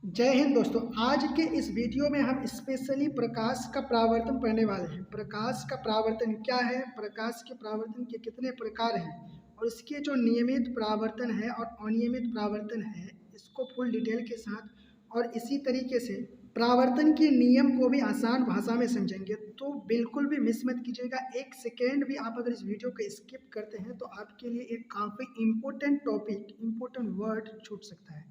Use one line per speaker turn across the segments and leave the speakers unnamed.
जय हिंद दोस्तों। आज के इस वीडियो में हम स्पेशली प्रकाश का परावर्तन पढ़ने वाले हैं। प्रकाश का परावर्तन क्या है, प्रकाश के परावर्तन के कितने प्रकार हैं और इसके जो नियमित परावर्तन है और अनियमित परावर्तन है, इसको फुल डिटेल के साथ और इसी तरीके से परावर्तन के नियम को भी आसान भाषा में समझेंगे। तो बिल्कुल भी मिस मत कीजिएगा। एक सेकेंड भी आप अगर इस वीडियो को स्किप करते हैं तो आपके लिए एक काफ़ी इम्पोर्टेंट टॉपिक, इम्पोर्टेंट वर्ड छूट सकता है।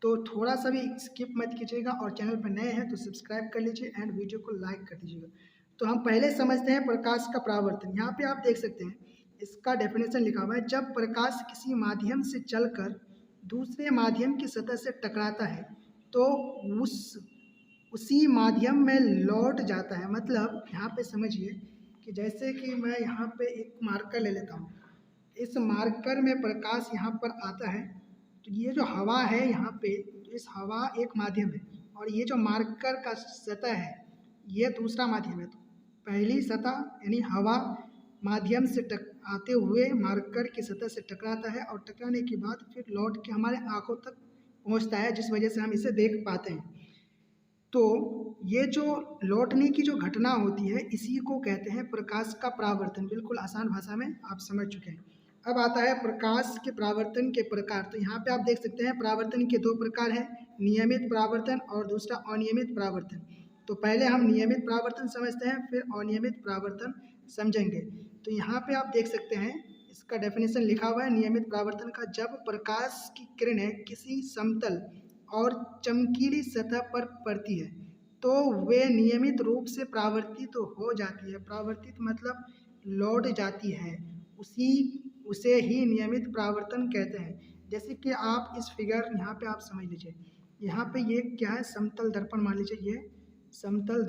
तो थोड़ा सा भी स्किप मत कीजिएगा और चैनल पर नए हैं तो सब्सक्राइब कर लीजिए एंड वीडियो को लाइक कर दीजिएगा। तो हम पहले समझते हैं प्रकाश का परावर्तन। यहाँ पे आप देख सकते हैं इसका डेफिनेशन लिखा हुआ है। जब प्रकाश किसी माध्यम से चलकर दूसरे माध्यम की सतह से टकराता है तो उसी माध्यम में लौट जाता है। मतलब यहाँ पे समझिए कि जैसे कि मैं यहाँ पे एक मार्कर ले लेता हूँ, इस मार्कर में प्रकाश यहाँ पर आता है तो ये जो हवा है यहाँ पे, तो इस हवा एक माध्यम है और ये जो मार्कर का सतह है ये दूसरा माध्यम है। तो पहली सतह यानी हवा माध्यम से आते हुए मार्कर की सतह से टकराता है और टकराने के बाद फिर लौट के हमारे आंखों तक पहुँचता है, जिस वजह से हम इसे देख पाते हैं। तो ये जो लौटने की जो घटना होती है इसी को कहते हैं प्रकाश का परावर्तन। बिल्कुल आसान भाषा में आप समझ चुके हैं। अब आता है प्रकाश के परावर्तन के प्रकार। तो यहाँ पे आप देख सकते हैं परावर्तन के दो प्रकार हैं, नियमित परावर्तन और दूसरा अनियमित परावर्तन। तो पहले हम नियमित परावर्तन समझते हैं, फिर अनियमित परावर्तन समझेंगे। तो यहाँ पे आप देख सकते हैं इसका डेफिनेशन लिखा हुआ है नियमित परावर्तन का। जब प्रकाश की किरणें किसी समतल और चमकीली सतह पर पड़ती है तो वे नियमित रूप से परावर्तित तो हो जाती है। परावर्तित मतलब लौट जाती है, उसे ही नियमित परावर्तन कहते हैं। जैसे कि आप इस फिगर यहाँ पे आप समझ लीजिए, यहाँ पे ये क्या है, समतल दर्पण मान लीजिए, ये समतल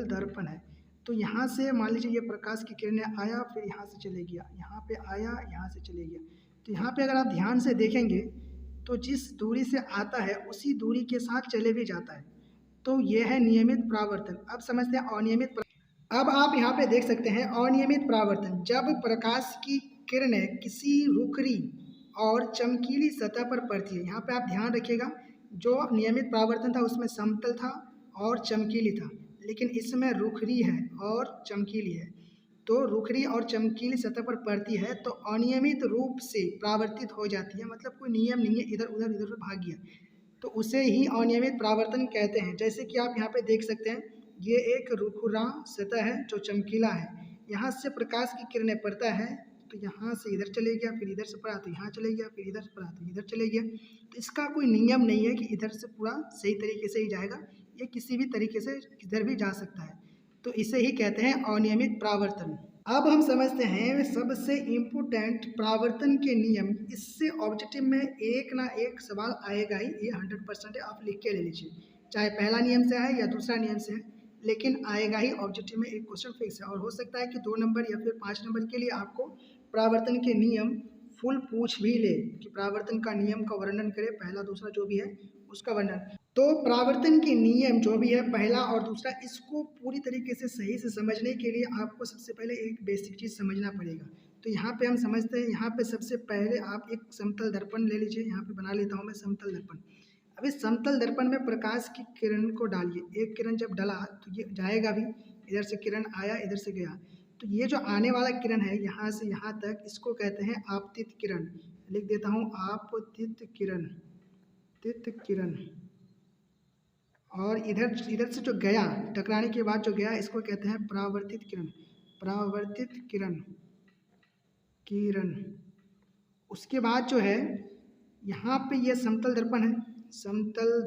दर्पण है। तो यहाँ से मान लीजिए ये प्रकाश की किरणें आया, फिर यहाँ से चले गया, यहाँ पे आया, यहाँ से चले गया। तो यहाँ पे अगर आप ध्यान से देखेंगे तो जिस दूरी से आता है उसी दूरी के साथ चले भी जाता है। तो ये है नियमित परावर्तन। अब समझते हैं अनियमित। अब आप यहाँ पे देख सकते हैं अनियमित परावर्तन। जब प्रकाश की किरणें किसी रुखरी और चमकीली सतह पर पड़ती है। यहाँ पे आप ध्यान रखिएगा, जो नियमित परावर्तन था उसमें समतल था और चमकीली था, लेकिन इसमें रुखरी है और चमकीली है। तो रुखरी और चमकीली सतह पर पड़ती है तो अनियमित रूप से परावर्तित हो जाती है। मतलब कोई नियम नहीं है, इधर उधर इधर उधर भाग गया, तो उसे ही अनियमित परावर्तन कहते हैं। जैसे कि आप यहाँ पे देख सकते हैं ये एक रुखरा सतह है जो चमकीला है, यहाँ से प्रकाश की किरणें पड़ता है तो यहाँ से इधर चले गया, फिर इधर से पड़ा तो यहाँ चले गया, फिर इधर से पड़ा तो इधर चले गया। तो इसका कोई नियम नहीं है कि इधर से पूरा सही तरीके से ही जाएगा, ये किसी भी तरीके से किधर भी जा सकता है। तो इसे ही कहते हैं अनियमित परावर्तन। अब हम समझते हैं सबसे इम्पोर्टेंट परावर्तन के नियम। इससे ऑब्जेक्टिव में एक ना एक सवाल आएगा ही, ये 100% है, आप लिख के ले लीजिए, चाहे पहला नियम से है या दूसरा नियम से है, लेकिन आएगा ही ऑब्जेक्टिव में। एक क्वेश्चन फिक्स है और हो सकता है कि 2 नंबर या फिर 5 नंबर के लिए आपको परावर्तन के नियम फुल पूछ भी ले कि परावर्तन का नियम का वर्णन करे, पहला दूसरा जो भी है उसका वर्णन। तो परावर्तन के नियम जो भी है पहला और दूसरा, इसको पूरी तरीके से सही से समझने के लिए आपको सबसे पहले एक बेसिक चीज़ समझना पड़ेगा। तो यहाँ पे हम समझते हैं, यहाँ पे सबसे पहले आप एक समतल दर्पण ले लीजिए। यहाँ पे बना लेता हूँ मैं समतल दर्पण। अब इस समतल दर्पण में प्रकाश की किरण को डालिए। एक किरण जब डला तो ये जाएगा भी, इधर से किरण आया, इधर से गया। तो ये जो आने वाला किरण है यहाँ से यहाँ तक, इसको कहते हैं आपतित किरण। लिख देता हूँ आपतित किरण, तित किरण। और इधर से जो गया, टकराने के बाद जो गया, इसको कहते हैं परावर्तित किरण। परावर्तित किरण, उसके बाद जो है यहाँ पे ये समतल दर्पण है, समतल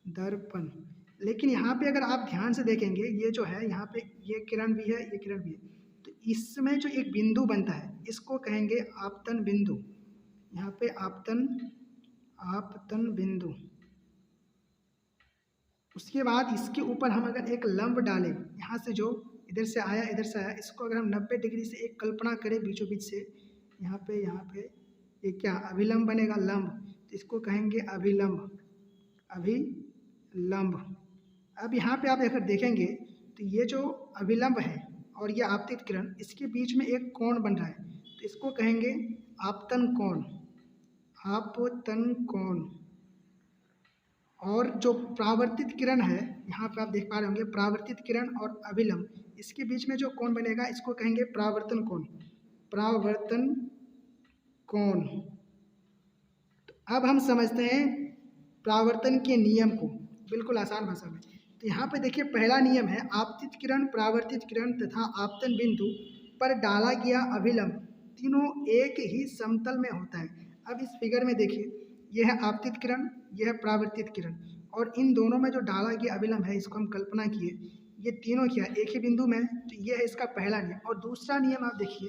दर्पण। लेकिन यहाँ पे अगर आप ध्यान से देखेंगे, ये जो है यहाँ पे ये किरण भी है, ये किरण भी है, तो इसमें जो एक बिंदु बनता है इसको कहेंगे आपतन बिंदु। यहाँ पे आपतन बिंदु। उसके बाद इसके ऊपर हम अगर एक लंब डालें, यहाँ से जो इधर से आया इधर से आया, इसको अगर हम 90 डिग्री से एक कल्पना करें बीचों बीच से, यहाँ पे ये क्या अभिलंब बनेगा, लंब, तो इसको कहेंगे अभिलंब। अब यहाँ पे आप अगर देखेंगे तो ये जो अभिलंब है और ये आपतित किरण, इसके बीच में एक कोण बन रहा है, तो इसको कहेंगे आपतन कोण। आपतन कोण। और जो परावर्तित किरण है, यहाँ पे आप देख पा रहे होंगे परावर्तित किरण और अभिलंब, इसके बीच में जो कोण बनेगा इसको कहेंगे परावर्तन कोण। परावर्तन कोण। तो अब हम समझते हैं परावर्तन के नियम को बिल्कुल आसान भाषा में। तो यहाँ पे देखिए पहला नियम है, आपतित किरण, परावर्तित किरण तथा आपतन बिंदु पर डाला गया अभिलंब तीनों एक ही समतल में होता है। अब इस फिगर में देखिए, यह है आपतित किरण, यह है परावर्तित किरण, और इन दोनों में जो डाला गया अभिलंब है इसको हम कल्पना किए, ये तीनों क्या एक ही बिंदु में है। तो यह है इसका पहला नियम। और दूसरा नियम आप देखिए,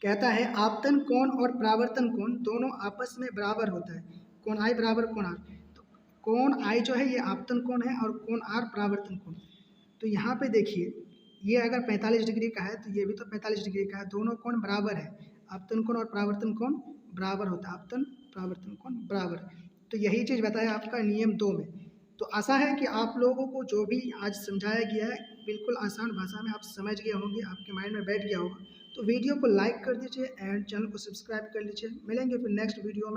कहता है आपतन कोण और परावर्तन कोण दोनों आपस में बराबर होता है। कोण आई बराबर कोण आर। तो कोण आई जो है ये आपतन कोण है और कोण आर परावर्तन कोण। तो यहाँ पे देखिए, ये अगर 45 डिग्री का है तो ये भी तो 45 डिग्री का है, दोनों कोण बराबर है। आपतन कोण और परावर्तन कोण बराबर होता है, आपतन परावर्तन कोण बराबर। तो यही चीज़ बताया आपका नियम 2 में। तो आशा है कि आप लोगों को जो भी आज समझाया गया है बिल्कुल आसान भाषा में आप समझ गए होंगे, आपके माइंड में बैठ गया होगा। तो वीडियो को लाइक कर दीजिए एंड चैनल को सब्सक्राइब कर लीजिए। मिलेंगे फिर नेक्स्ट वीडियो में।